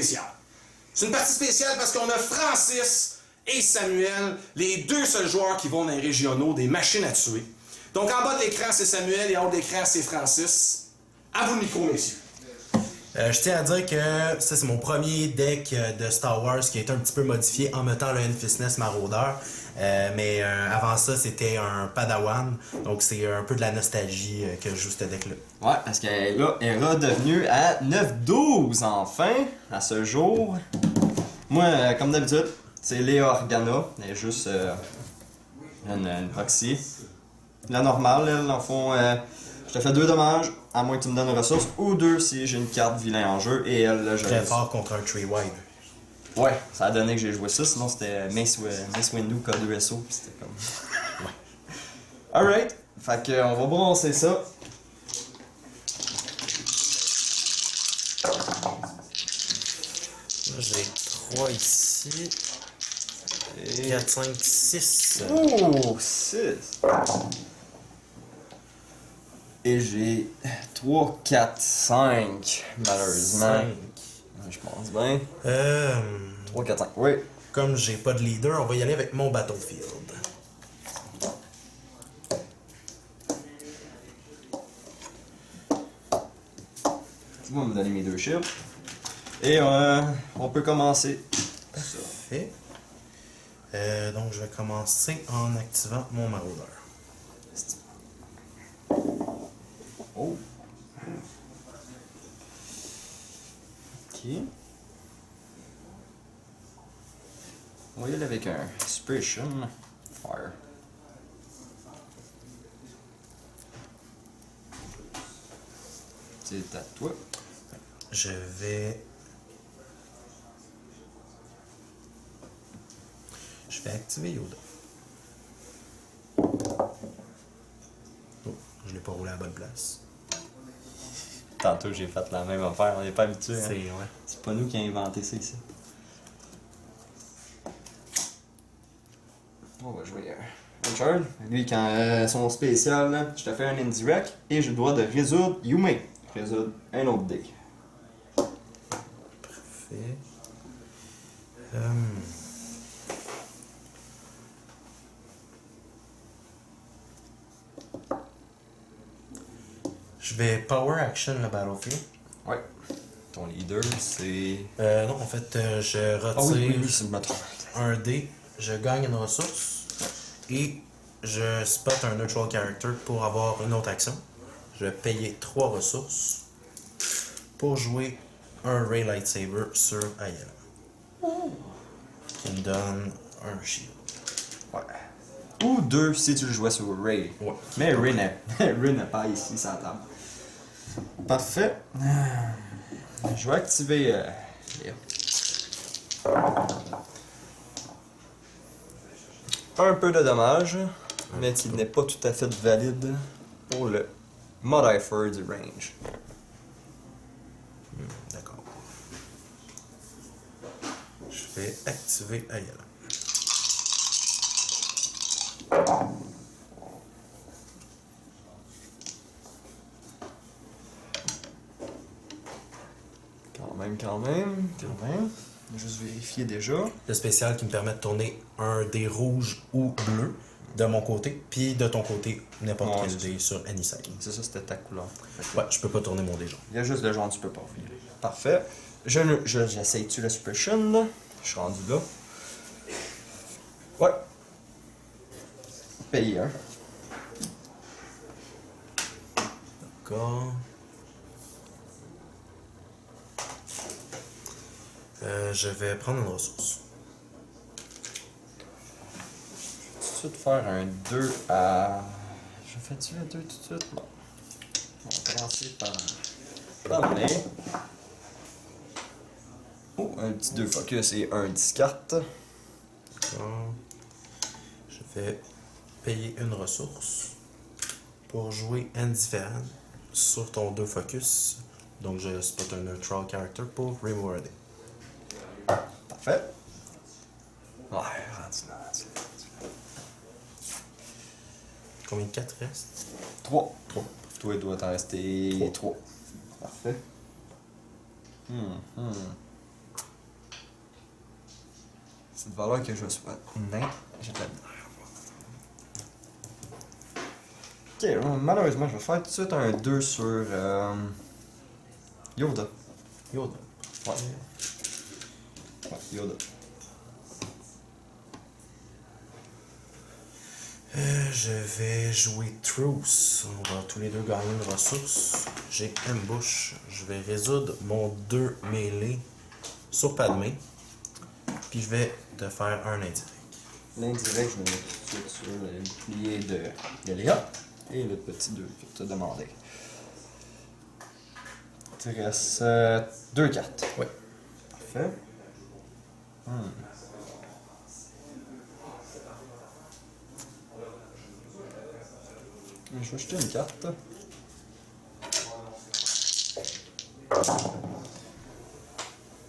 spéciale. C'est une partie spéciale parce qu'on a Francis et Samuel, les deux seuls joueurs qui vont dans les régionaux, des machines à tuer. Donc en bas de l'écran, c'est Samuel et en haut de l'écran, c'est Francis. À vous le micro, messieurs. Je tiens à dire que ça, c'est mon premier deck de Star Wars qui a été un petit peu modifié en mettant le Enfistness Maraudeur. Mais avant ça, c'était un Padawan. Donc, c'est un peu de la nostalgie que je joue ce deck-là. Ouais, parce qu'elle est redevenue à 9-12 enfin, à ce jour. Moi, comme d'habitude, c'est Léa Organa. Elle est juste une proxy. La normale, elle, dans le fond, je te fais 2 dommages, à moins que tu me donnes une ressource, ou 2 si j'ai une carte vilain en jeu, et elle, là, je... Très fort contre un Tree Wide. Ouais, ça a donné que j'ai joué ça, sinon c'était Mace Windu K2SO, pis c'était comme... Ouais. Alright, fait que on va bronzer ça. Là, j'ai 3 ici. Et... 4, 5, 6. Oh, 6! Et j'ai 3, 4, 5, malheureusement. 5. Je pense bien. 3, 4, 5, oui. Comme j'ai pas de leader, on va y aller avec mon Battlefield. Tu vas me donner mes 2 shields. Et on peut commencer. Parfait. Donc, je vais commencer en activant mon Maraudeur. Oh. Ok. On va y aller avec un Inspiration Fire. C'est à toi. Je vais activer Yoda. Oh, je l'ai pas roulé à la bonne place. Tantôt j'ai fait la même affaire, on n'est pas habitué. Hein? Ouais. C'est pas nous qui avons inventé ça ici. On va jouer un Charge. Lui, quand son spécial, là, je te fais un indirect et je dois de résoudre Yume. Résoudre un autre deck. Parfait. Je vais Power Action le Battlefield. Ouais. Ton leader, c'est... Non, en fait, je retire Ah oui, c'est le matin. un dé, je gagne une ressource et je spot un neutral character pour avoir une autre action. Je vais payer 3 ressources pour jouer un Ray Lightsaber sur Ayala. Qui me donne un shield. Ouais. Ou 2 si tu le jouais sur Ray. Ouais. Mais Ray n'est pas ici, ça table. Parfait. Je vais activer... Léa. Un peu de dommage, mais qui n'est pas tout à fait valide pour le modifier du range. D'accord. Je vais activer Ayala. Quand même. Je vais juste vérifier déjà. Le spécial qui me permet de tourner un dé rouge ou bleu de mon côté, puis de ton côté, n'importe Ouais, quel c'est dé sur any side. C'est ça, c'était ta couleur. Ouais, je peux pas tourner mon dé jaune. Il y a juste le genre, tu peux pas revenir. Parfait. J'essaye-tu la suppression, là? Je suis rendu là. Ouais. Payer un. D'accord. Je vais prendre une ressource. Tout de suite faire un 2 à... Je fais-tu le 2 tout de suite? Non. On va commencer par le nez. Oh, un petit 2 focus et un discard. D'accord. Je vais payer une ressource pour jouer indifférent sur ton 2 focus. Donc je spot un neutral character pour rewarder. Parfait. Ouais, rendu là. Combien de 4 reste? 3. Toi, il doit t'en rester 3. Parfait. C'est de valeur que je sois nain. J'ai de la misère. Ok, malheureusement, je vais faire tout de suite un 2 sur Yoda. Yoda. Ouais. Ouais, Yoda. Je vais jouer Truce. On va tous les deux gagner une ressource. J'ai Ambush. Je vais résoudre mon 2 mêlée sur Padmé. Puis je vais te faire un indirect. L'indirect, je vais mettre tout de suite sur le bouclier de Léa. Et le petit 2 que tu as demandé. Il te reste 2 cartes. Oui. Parfait. Je vais jeter une carte.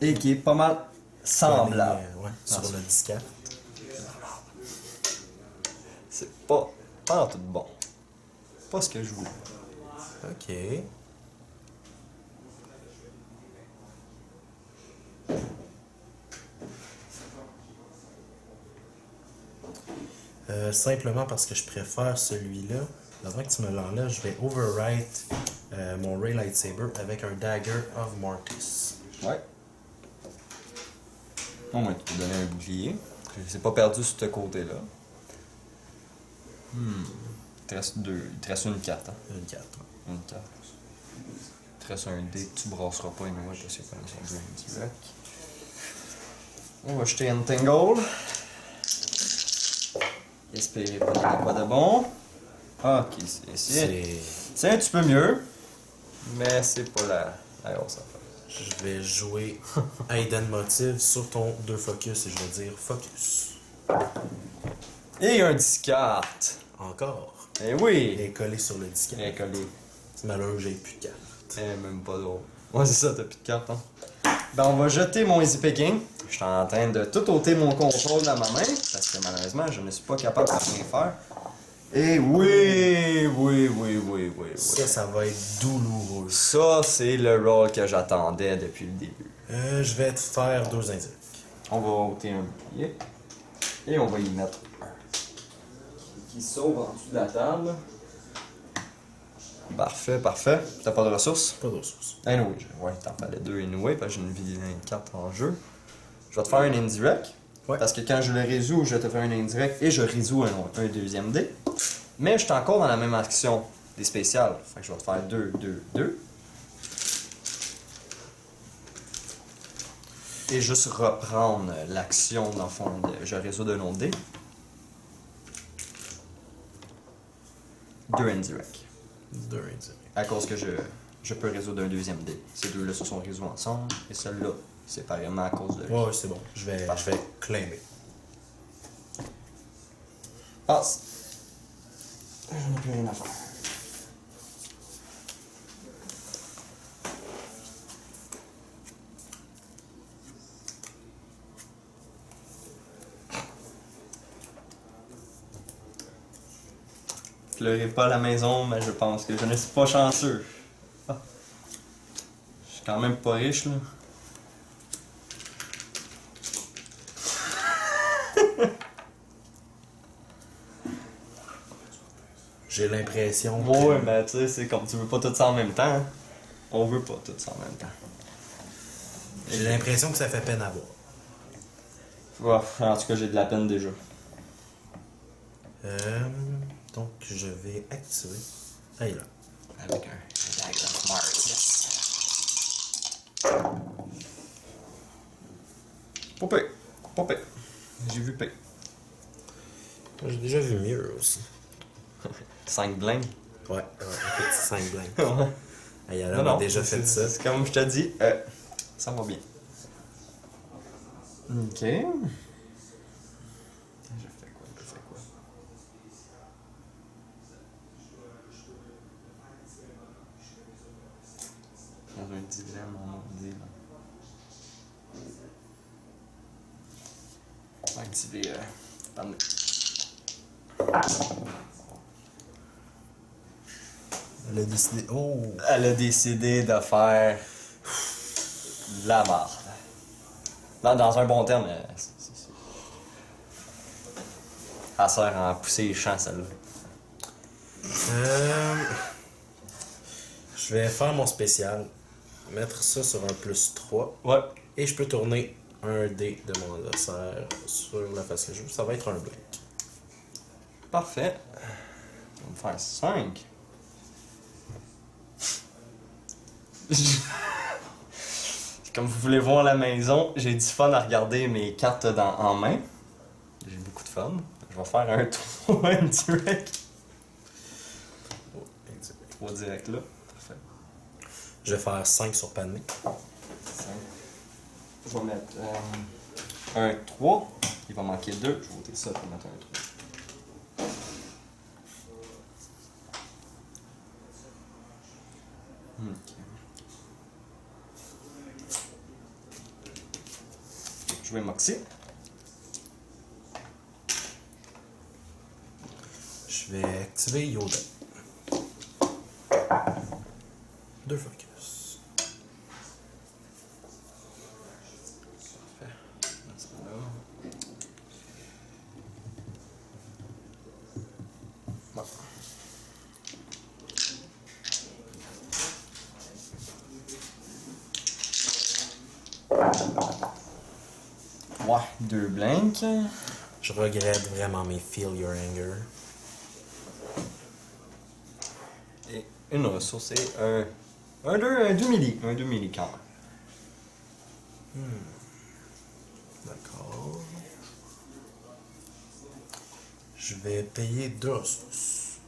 Et qui est pas mal semblable. Ouais, sur le 10 C'est pas en tout bon. Pas ce que je voulais. Ok. Simplement parce que je préfère celui-là. Avant que tu me l'enlèves, je vais overwrite mon Ray Lightsaber avec un Dagger of Mortis. Ouais. Au moins, tu peux donner un bouclier. Je s'est pas perdu sur ce côté-là. Il te reste une carte. Hein. Une carte. Une carte. Il te reste un dé que tu brasseras pas anyway parce que c'est comme ça direct. On va jeter un Tangle. Espérer pas qu'il y ait quoi de bon. Ok, c'est un petit peu mieux. Mais c'est pas la grosse affaire. Je vais jouer Hidden Motive sur ton 2 focus et je vais dire focus. Et un 10 cartes. Encore. Eh Il oui! est collé sur le 10 Il est collé. C'est malheureux, j'ai plus de cartes. Eh, même pas drôle. Ouais, c'est ça, t'as plus de cartes, hein. Ben, on va jeter mon Easy Picking. Je suis en train de tout ôter mon contrôle dans ma main, parce que malheureusement, je ne suis pas capable de rien faire. Et oui. Ça va être douloureux. Ça, c'est le rôle que j'attendais depuis le début. Je vais te faire 2 indirects. On va ôter un bouclier. Et on va y mettre un. Qui sauve en dessous de la table. Parfait. T'as pas de ressources? Pas de ressources. Anyway, ouais, t'en fallait 2 anyway, parce que j'ai une vilaine carte en jeu. Je vais te faire un indirect. Ouais. Parce que quand je le résous, je te fais un indirect et je résous un deuxième dé. Mais je suis encore dans la même action des spéciales. Fait que je vais te faire 2. Et juste reprendre l'action dans le fond de je résous d'un autre dé. 2 indirects. 2 indirects. À cause que je peux résoudre un deuxième dé. Ces deux-là se sont résous ensemble et celui-là séparément à cause de lui. Ouais, c'est bon. Je vais claimer. Passe. J'en ai plus rien à faire. Pleurez pas à la maison, mais je pense que je ne suis pas chanceux. Ah. Je suis quand même pas riche, là. J'ai l'impression que... Ouais, mais tu sais, c'est comme tu veux pas tout ça en même temps. Hein. On veut pas tout ça en même temps. J'ai l'impression que ça fait peine à voir. Ouais, en tout cas, j'ai de la peine déjà. Donc, je vais activer. Hey là. Avec un Dagger of Mortis. Popé. J'ai vu P. J'ai déjà vu mieux aussi. 5 blinks. Ouais, un petit 5 blanc. Ouais. Hey, alors, on a déjà fait ça. C'est comme je te dis, ça va bien. Ok. Je fais quoi? Dans un dilemme, on dit là. On va activer. Attendez. Elle a décidé. Oh! Elle a décidé de faire de la marde. Dans un bon terme, Elle sert à pousser les champs, celle-là. Je vais faire mon spécial. Mettre ça sur un +3. Ouais. Et je peux tourner un dé de mon adversaire sur la face que je veux. Ça va être un blank. Parfait. On va me faire 5. Comme vous voulez voir la maison, j'ai du fun à regarder mes cartes en main. J'ai beaucoup de fun. Je vais faire un 3 direct. Oh, exact. 3 direct là. Parfait. Je vais faire 5 sur Padmé. 5. Je vais mettre un 3. Il va manquer 2. Je vais voter ça pour mettre un 3. Ok. Je vais moxer. Je vais activer Yoda. 2 focus. Bon. Ouais, 2 blanks. Je regrette vraiment mes Feel Your Anger. Et une ressource et un 2 milli. Un 2 milli quand même. D'accord. Je vais payer 2 ressources.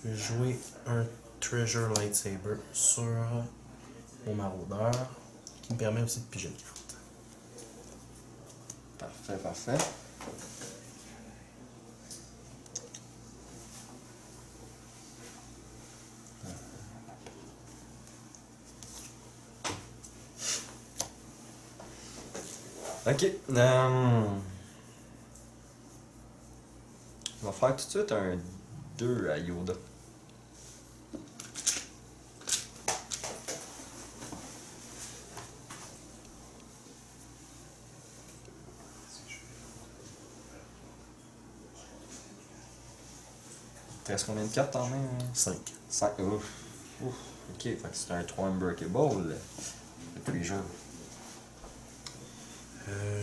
Je vais jouer un Treasure Lightsaber sur mon maraudeur qui me permet aussi de piger une carte. Parfait, parfait. Ok. On va faire tout de suite un 2 à Yoda. Il te reste combien de cartes en main? 5. 5. Ouf. Ouf. Ok, fait que c'est un 3 Unbreakable. Depuis les jeux.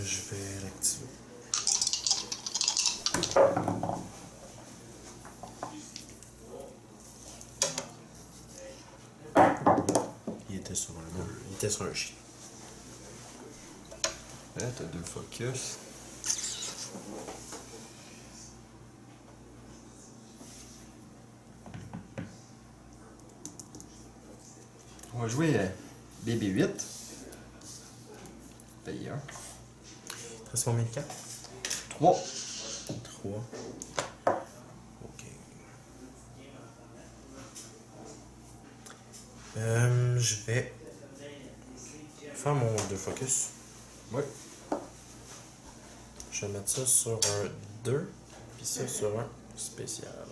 Je vais l'activer. Il était sur un 2. Il était sur un chien. Là, t'as 2 focus. On va jouer BB8. Payer 1. Il te reste combien de cartes? 3. 3. Ok. Je vais faire mon 2 focus. Ouais. Je vais mettre ça sur un 2, puis ça sur un spécial.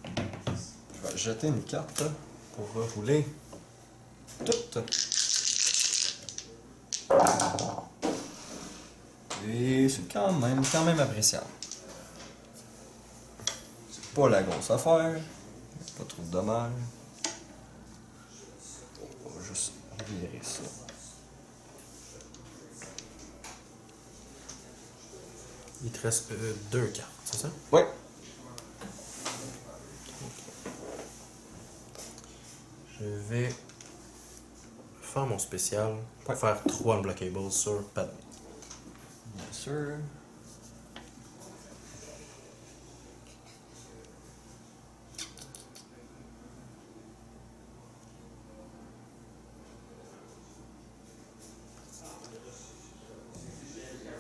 Je vais jeter une carte pour rouler toute. Et c'est quand même appréciable. C'est pas la grosse affaire. Pas trop de dommages. On va juste virer ça. Il te reste 2 cartes, c'est ça? Ouais. Je vais faire mon spécial pour Ouais. faire 3 unblockables sur Padmé. Bien sûr.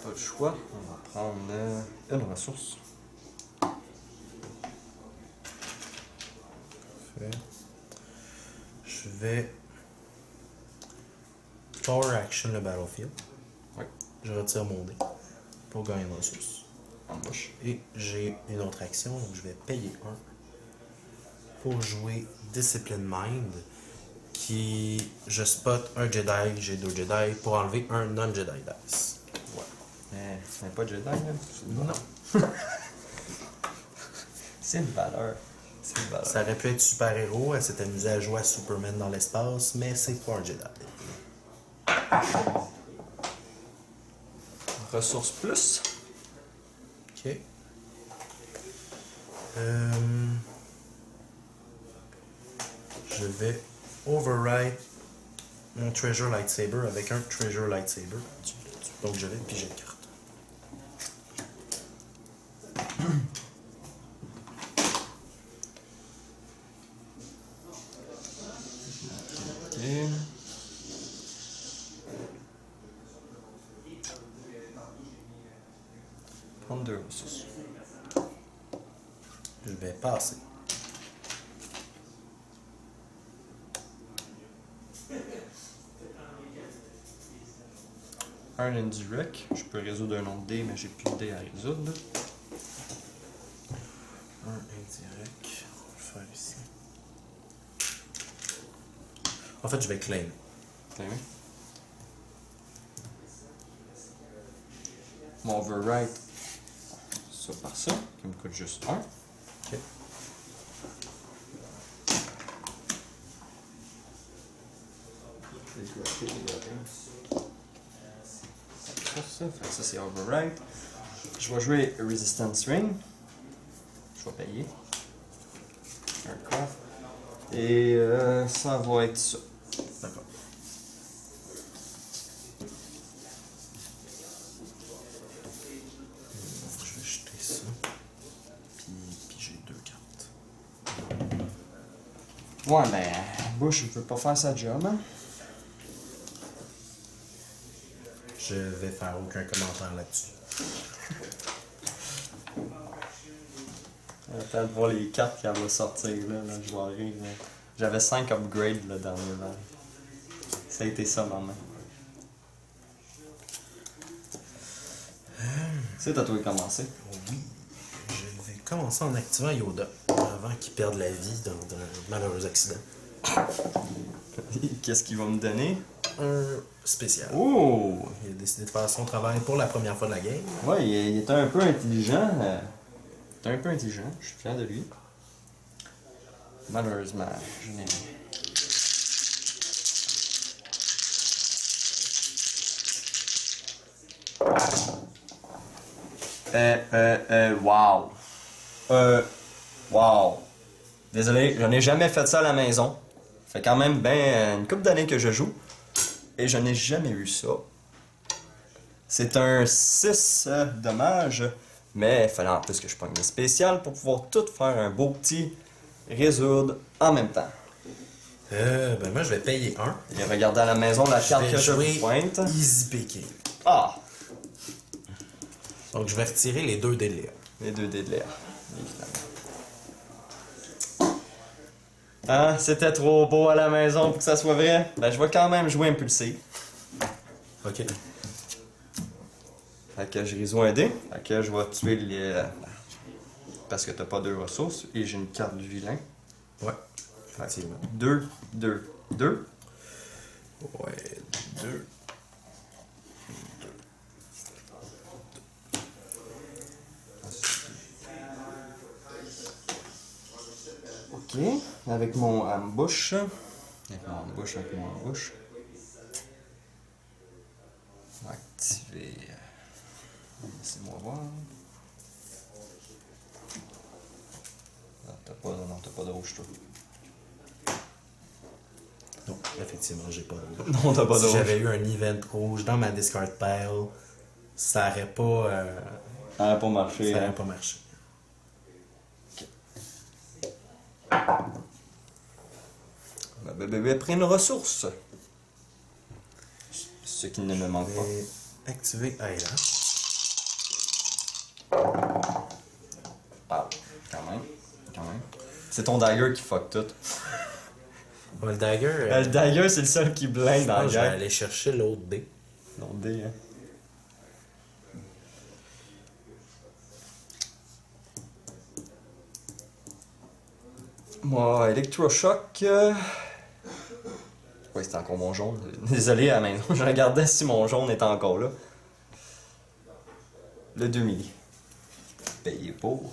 Pas de choix. On va prendre une ressource. Parfait. Je vais Power Action le Battlefield. Ouais. Je retire mon dé pour gagner une ressource. En bouche. Et j'ai une autre action, donc je vais payer 1 pour jouer Discipline Mind, qui je spot un Jedi, j'ai 2 Jedi, pour enlever un non-Jedi dice. Mais pas Jedi, là. Non. C'est une valeur. C'est une valeur. Ça aurait pu être super-héros, elle s'est amusée à jouer à Superman dans l'espace, mais c'est pas un Jedi. Ressources plus. Ok. Je vais override mon Treasure Lightsaber avec un Treasure Lightsaber. Donc je vais piger une carte. Ok. Prendre 2 ressources. Je vais passer. Un indirect. Je peux résoudre un autre dé, mais j'ai plus de dés à résoudre. Un indirect. On va le faire ici. En fait, je vais claim. T'as aimé? Mon override. Ça par ça, qui me coûte juste 1. Ok. Ça c'est override. Je vais jouer Resistance Ring. Je vais payer. Un coffre. Et ça va être ça. D'accord. Je vais jeter ça. Puis j'ai 2 cartes. Ouais, ben, Bush, il veut pas faire sa job, hein? Je vais faire aucun commentaire là-dessus. Attends de voir les cartes qu'elle va sortir, là je vais rire. Là. J'avais 5 upgrades le dernier là. Ça a été ça, maman. C'est à toi de commencer. Oui. Je vais commencer en activant Yoda avant qu'il perde la vie dans un malheureux accident. Qu'est-ce qu'il va me donner? Un spécial. Oh! Il a décidé de faire son travail pour la première fois de la game. Ouais, il était un peu intelligent. Il était un peu intelligent, je suis fier de lui. Malheureusement, je n'ai wow. Wow. Désolé, je n'ai jamais fait ça à la maison. Ça fait quand même une couple d'années que je joue. Et je n'ai jamais eu ça. C'est un 6 dommage. Mais il fallait en plus que je prenne une spéciale pour pouvoir tout faire un beau petit résoudre en même temps. Ben moi je vais payer 1. Et regardez à la maison la carte vais que je jouer vous pointe. Easy picking. Ah! Donc je vais retirer les 2 dés de Léa. Les 2 dés de l'air, évidemment. Hein? C'était trop beau à la maison pour que ça soit vrai? Ben, je vais quand même jouer impulsif. Ok. Fait que je résous un dé. Fait que je vais tuer les... Parce que t'as pas 2 ressources. Et j'ai une carte du vilain. Ouais. Effectivement. 2, 2, 2. Ouais. 2. Ok. Avec mon ambush. Avec mon ambush. On va activer... Laissez-moi voir. Non, t'as pas de rouge, toi. Non, effectivement, j'ai pas de rouge. Non, t'as pas de Si rouge. j'avais eu un event rouge dans ma discard pile, ça aurait pas, Ça n'a pas marché. ça aurait pas marché. Ma bébé pris une ressource. Ce qui ne me manque Je pas. vais activer Ayla. Ah, quand même. Quand même. C'est ton dagger qui fuck tout. Le dagger, Le dagger, c'est le seul qui blinde dans la je vais guerre. aller chercher l'autre dé. Non, D, hein. Moi, électroshock. Oui, c'est encore mon jaune. Désolé à la maison, je regardais si mon jaune était encore là. le 2 milli. Payé pour.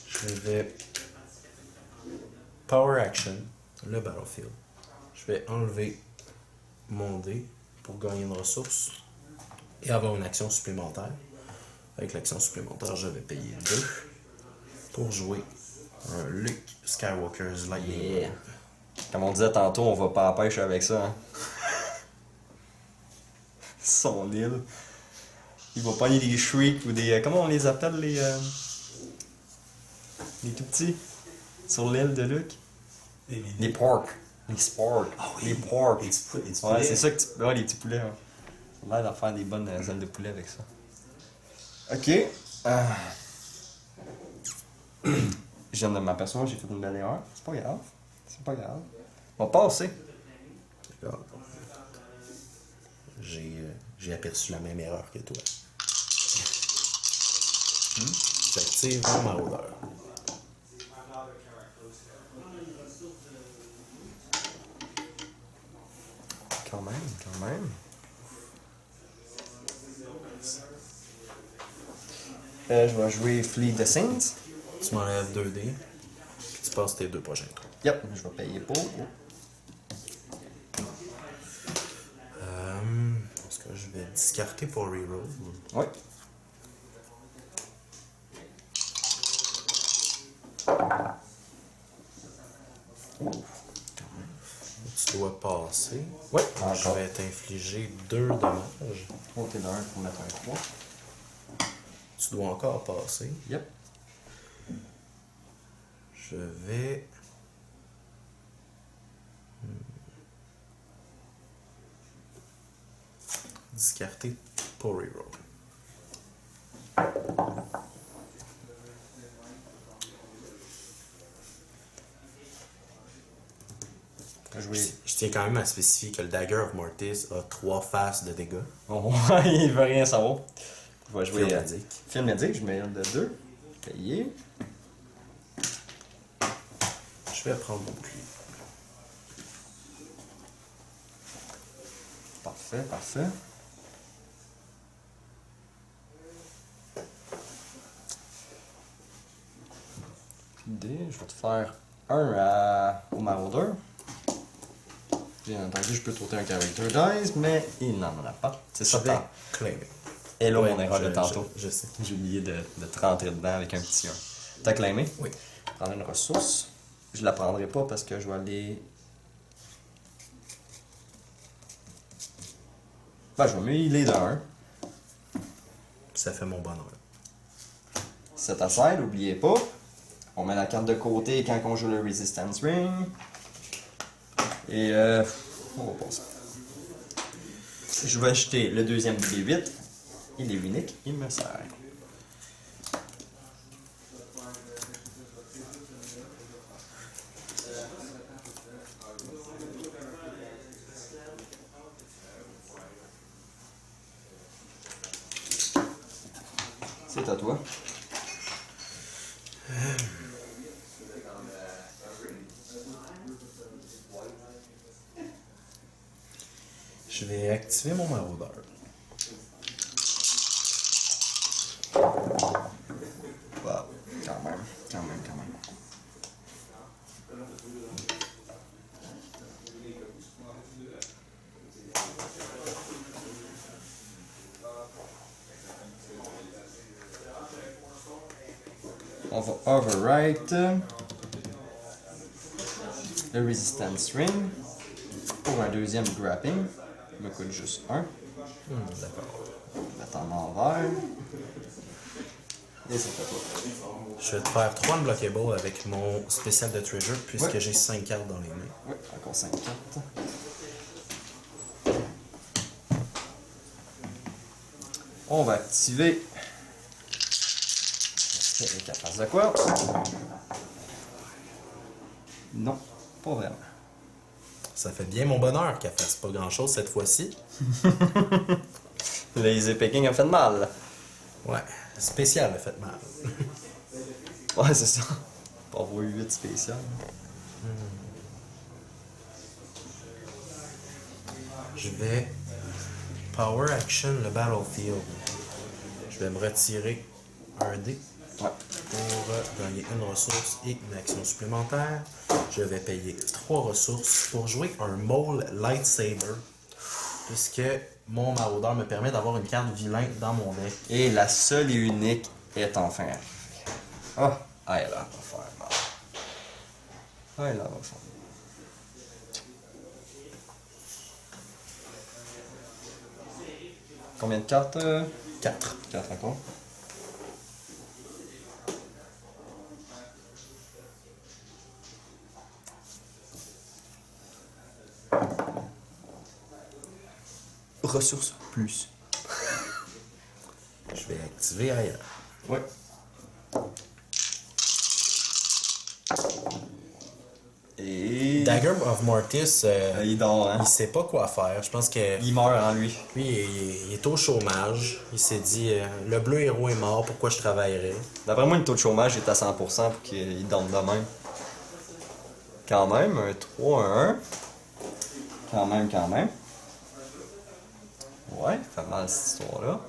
Je vais Power Action, le Battlefield. Je vais enlever mon dé pour gagner une ressource et avoir une action supplémentaire. Avec l'action supplémentaire, je vais payer 2 pour jouer un Luke Skywalker's Lightning Yeah. Bolt. Comme on disait tantôt, on va pas à la pêche avec ça. Hein. Son île. Il va pogner des shrieks ou des. Comment on les appelle les tout petits sur l'île de Luke? Les porks. Les sporks. Ah oui. Les porks. Les petits Ouais, poulets. c'est ça que tu. Ouais, les petits poulets. Ouais. On a l'air de faire des bonnes ailes de poulet avec ça. Ok. Je viens de m'apercevoir, j'ai fait une belle erreur. C'est pas grave. C'est pas grave. On va passer. D'accord. J'ai aperçu la même erreur que toi. J'active mon maraudeur. Quand même, quand même. Je vais jouer Flee the Saints. Tu m'enlèves 2 dés, puis tu passes tes 2 prochains tours. Yep, je vais payer pour. Est-ce que je vais discarter pour reroll? Oui. Tu dois passer. Oui, Je encore. vais t'infliger 2 dommages. Oh, t'es d'un pour mettre un 3. Tu dois encore passer. Yep. Je vais... discarter pour reroll. Je tiens quand même à spécifier que le Dagger of Mortis a 3 faces de dégâts. Oh, il veut rien savoir. Je vais jouer Field Medic. Field Medic, je mets de 2. Payé. Je vais prendre mon bouclier. Parfait, parfait. Idée, je vais te faire un au Marauder. Bien entendu, je peux tourner un Character Dice, mais il n'en a pas. C'est Je ça, vais tant. claimer. Et là, Ouais, mon erreur de tantôt. Je sais. J'ai oublié de te rentrer dedans avec un petit 1. T'as claimé? Oui. Prendre une ressource. Je la prendrai pas parce que je vais aller. Ben, je vais me healer de 1. Ça fait mon bonheur. Set aside, n'oubliez pas. On met la carte de côté quand on joue le Resistance Ring. Et on va passer. Je vais acheter le deuxième D8. Il est unique, il me sert. C'est à toi. Je vais activer mon maraudeur. Wow. Quand même, quand même, quand même. On va overwrite le Resistance Ring pour un deuxième grapping. Il me coûte juste 1. D'accord. Mettre en envers. Et c'est à toi. Je vais te faire 3 unblockable avec mon spécial de treasure puisque Ouais. j'ai 5 cartes dans les mains. Oui, encore 5 cartes. On va activer. Est-ce qu'elle fasse de quoi? Non, pas vraiment. Ça fait bien mon bonheur qu'elle fasse pas grand chose cette fois-ci. Lazy picking a fait de mal. Ouais, spécial a fait mal. Ouais, c'est ça. Pour avoir 8 spéciales. Je vais Power Action le Battlefield. Je vais me retirer un dé Ouais. pour gagner une ressource et une action supplémentaire. Je vais payer 3 ressources pour jouer un Maul Lightsaber. Puisque mon maraudeur me permet d'avoir une carte vilain dans mon deck. Et la seule et unique est enfin arrivée. Ah, elle va faire mal. Ah, elle va faire mal. Combien de cartes? 4. 4 encore. Ressources plus. Je vais activer ailleurs. Ouais. Et... Dagger of Mortis, il dort, hein? il sait pas quoi faire. Je pense que Il meurt en lui. lui, il est au chômage. Il s'est dit le bleu héros est mort, pourquoi je travaillerais? D'après moi, le taux de chômage est à 100% pour qu'il dorme de même. Quand même, un 3, un 1. Quand même, quand même. Ouais, ça fait mal cette histoire-là.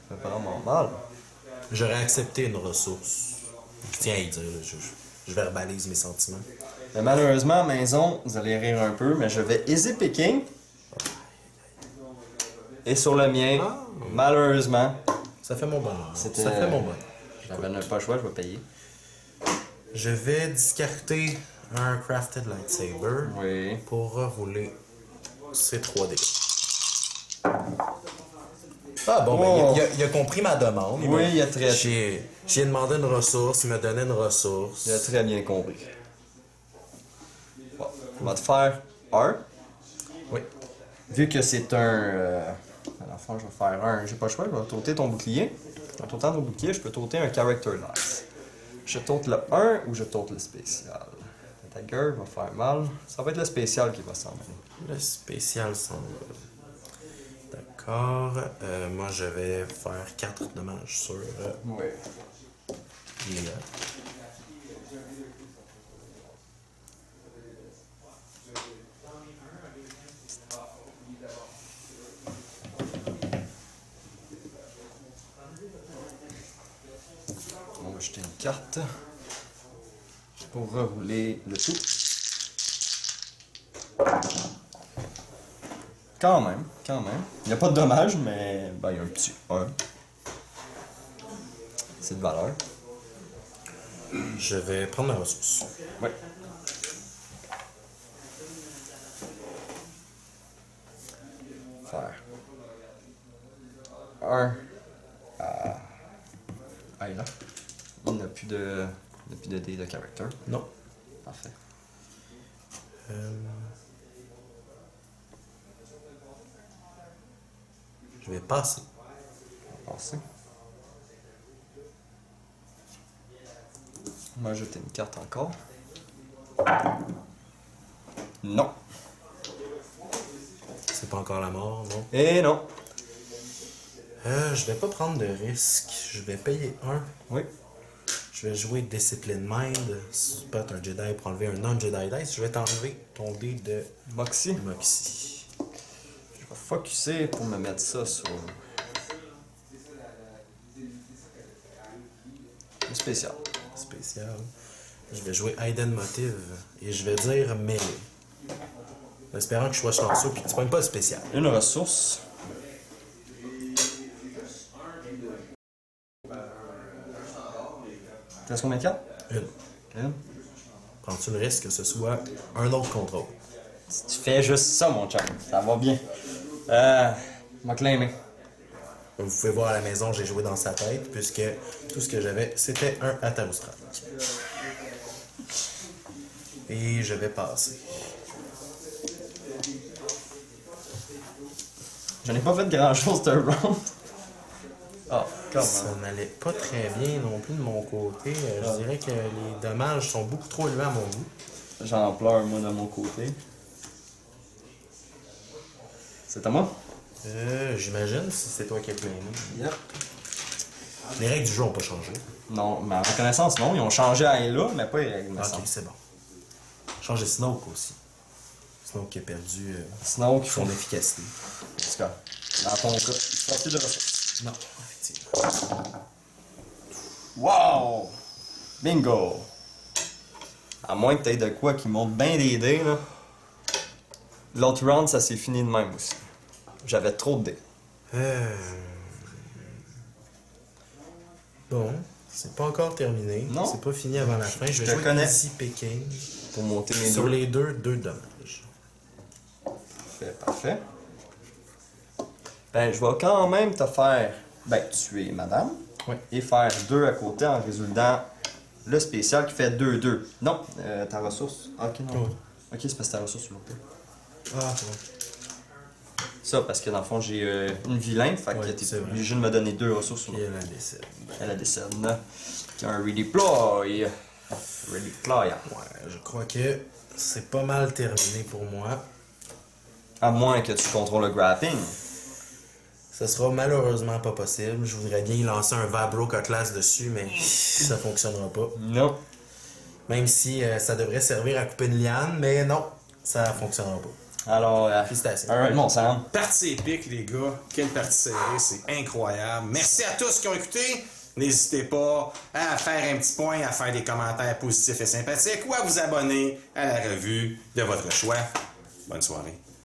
Ça fait vraiment mal. J'aurais accepté une ressource. Je tiens à y dire, là, je verbalise mes sentiments. Mais malheureusement, maison, vous allez rire un peu, mais je vais easy picking. Et sur le mien, Ah. malheureusement, Ça fait mon bonheur. C'était- Ça fait mon bonheur. j'avais pas le choix, je vais payer. Je vais discarter un Crafted Lightsaber Oui. pour rerouler ces 3 dés. Ah bon, Oh. ben, il a compris ma demande. Oui, il a très, J'ai demandé une ressource, il m'a donné une ressource. il a très bien compris. Bon, on va te faire un. Oui. Vu que c'est un. À la fin, je vais faire un. J'ai pas le choix, je vais tauter ton bouclier. En tautant ton bouclier, je peux tauter un character dice. Je taute le 1 ou je taute le spécial. La dagger va faire mal. Ça va être le spécial qui va s'en aller. Le spécial s'en va. D'accord. Moi, je vais faire 4 dommages sur Oui. Léa. On va jeter une carte. Pour rerouler le tout. Quand même, quand même. Il n'y a pas de dommage, mais ben, il y a un petit 1. C'est de valeur. Je vais prendre ma ressource. Ouais. Faire. 1. Ah, là. Il n'a plus de. Il n'a plus de dés de character. Non. Parfait. Je vais passer. Passer. On va jeter une carte encore. Non. C'est pas encore la mort, non? Et non. Je vais pas prendre de risque. Je vais payer 1. Oui. Je vais jouer Discipline Mind. Si tu peux être un Jedi pour enlever un non-Jedi Dice, je vais t'enlever ton dé de Moxie. Moxie. Je vais focusser pour me mettre ça sur. Le spécial. Spécial. Je vais jouer Hidden Motive et je vais dire mêlée. En espérant que je sois chanceux et que tu pognes pas le spécial. Une ressource. Tu restes combien de cartes? Une. Prends-tu le risque que ce soit un autre contrôle? Si tu fais juste ça, mon chum, ça va bien. M'a claimé. Vous pouvez voir à la maison, j'ai joué dans sa tête puisque tout ce que j'avais, c'était un Ataroustrak. Et je vais passer. J'en ai pas fait grand chose ce round. Ah, comment? Ça n'allait pas très bien non plus de mon côté. Je dirais que les dommages sont beaucoup trop élevés à mon goût. J'en pleure, moi, de mon côté. C'est à moi? J'imagine si c'est toi qui as claimé. Yep. Les règles du jeu n'ont pas changé. Non, mais en reconnaissance, non. Ils ont changé à là, mais pas les règles, me Ok, semble. c'est bon. Changer Snoke aussi. Snoke qui a perdu Sinon, qu'ils son font. efficacité. En tout cas, dans ton cas, tu fais plus de ressources. Non, effectivement. Wow! Bingo! À moins que t'aies de quoi qui monte bien des dés, là. L'autre round, ça s'est fini de même aussi. J'avais trop de dés. Bon, c'est pas encore terminé. Non. C'est pas fini avant la fin. Je je vais te jouer connais. Easy Picking. Pour monter mes Sur deux. les deux dommages. Parfait, parfait. Ben, je vais quand même te faire, tuer madame. Ouais. Et faire 2 à côté en résultant le spécial qui fait 2-2. Non, ta ressource. Ok, non. Ouais. Ok, c'est parce que ta ressource, tu l'as pas. Ah, c'est bon. Ça, parce que dans le fond, j'ai une vilaine, fait Ouais, que t'es c'est vrai. obligé de me donner 2 ressources. Puis elle a décès. Elle a des scènes. Qui a un redeploy. Redeploy. Ouais, je crois que c'est pas mal terminé pour moi. À moins que tu contrôles le grappling. Ça sera malheureusement pas possible. Je voudrais bien y lancer un Vabro Cutlass dessus, mais ça fonctionnera pas. Non. Même si ça devrait servir à couper une liane, mais non, ça fonctionnera pas. Alors, Félicitations. alright, mon Sam. Partie épique, les gars. Quelle partie serrée, c'est incroyable. Merci à tous qui ont écouté. N'hésitez pas à faire un petit point, à faire des commentaires positifs et sympathiques ou à vous abonner à la revue de votre choix. Bonne soirée.